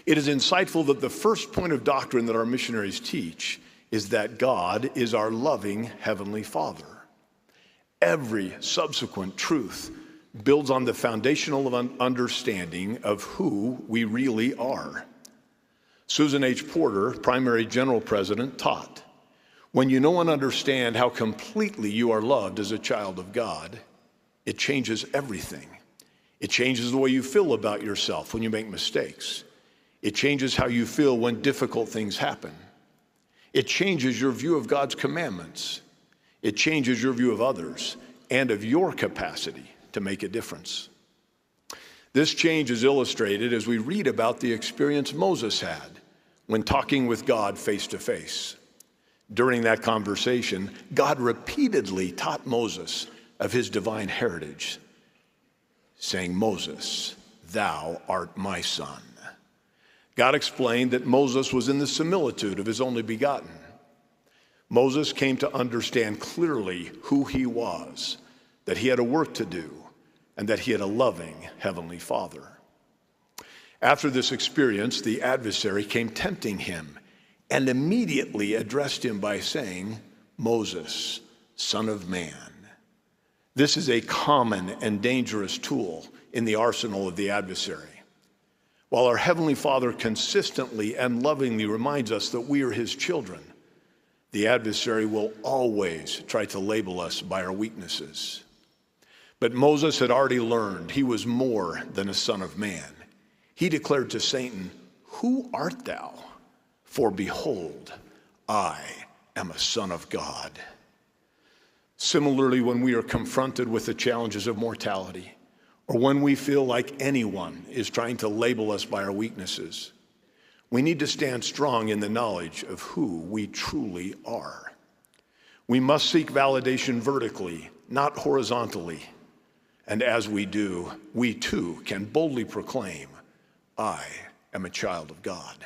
It is insightful that the first point of doctrine that our missionaries teach is that God is our loving Heavenly Father. Every subsequent truth builds on the foundational understanding of who we really are. Susan H. Porter, primary general president, taught, when you know and understand how completely you are loved as a child of God, it changes everything. It changes the way you feel about yourself when you make mistakes. It changes how you feel when difficult things happen. It changes your view of God's commandments. It changes your view of others and of your capacity to make a difference. This change is illustrated as we read about the experience Moses had when talking with God face to face. During that conversation, God repeatedly taught Moses of his divine heritage, saying, Moses, thou art my son. God explained that Moses was in the similitude of his only begotten. Moses came to understand clearly who he was, that he had a work to do, and that he had a loving Heavenly Father. After this experience, the adversary came tempting him and immediately addressed him by saying, Moses, son of man. This is a common and dangerous tool in the arsenal of the adversary. While our Heavenly Father consistently and lovingly reminds us that we are his children, the adversary will always try to label us by our weaknesses. But Moses had already learned he was more than a son of man. He declared to Satan, who art thou? For behold, I am a son of God. Similarly, when we are confronted with the challenges of mortality, or when we feel like anyone is trying to label us by our weaknesses, we need to stand strong in the knowledge of who we truly are. We must seek validation vertically, not horizontally. And as we do, we too can boldly proclaim, I am a child of God.